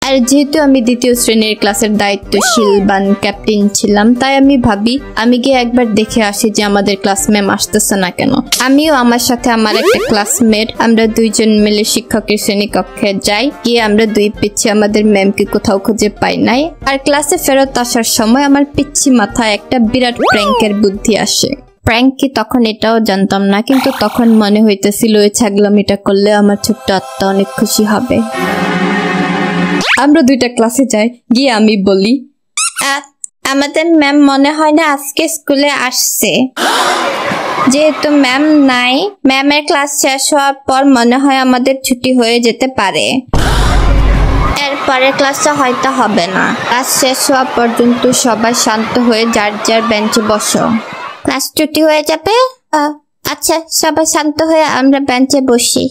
আর যেহেতু আমি দ্বিতীয় শ্রেণীর ক্লাসের দায়িত্বশীল বা ক্যাপ্টেন ছিলাম, তাই আমি ভাবি আমি গিয়ে একবার দেখে আসি যে আমাদের ক্লাস ম্যাম আসতেছে না কেন। আমিও আমার সাথে আমার একটা ক্লাসমেট, আমরা দুইজন মিলে শিক্ষকের শ্রেণীকক্ষে যাই। গিয়ে আমরা দুই পিচ্ছি আমাদের ম্যামকে কোথাও খুঁজে পাই নাই। আর ক্লাসে ফেরত আসার সময় আমার পিচ্ছি মাথায় একটা বিরাট প্র্যাঙ্কের বুদ্ধি আসে। প্র্যাঙ্ক কি তখন এটাও জানতাম না, কিন্তু তখন মনে হইতেছিল ওই ছাগলামিটা করলে আমার ছোট্ট আত্মা অনেক খুশি হবে। আমরা দুইটা ক্লাসে যাই, গিয়ে আমি বলি, আমাদের ম্যাম মনে হয় না আজকে স্কুলে আসছে। যেহেতু ম্যাম নাই, ম্যামের ক্লাস শেষ হওয়ার পর মনে হয় আমাদের ছুটি হয়ে যেতে পারে। এরপরে ক্লাসটা হয়তো হবে না। ক্লাস শেষ হওয়া পর্যন্ত সবাই শান্ত হয়ে যার যার বেঞ্চে বসো। ক্লাস ছুটি হয়ে যাবে? আচ্ছা, সবাই শান্ত হয়ে আমরা বেঞ্চে বসি।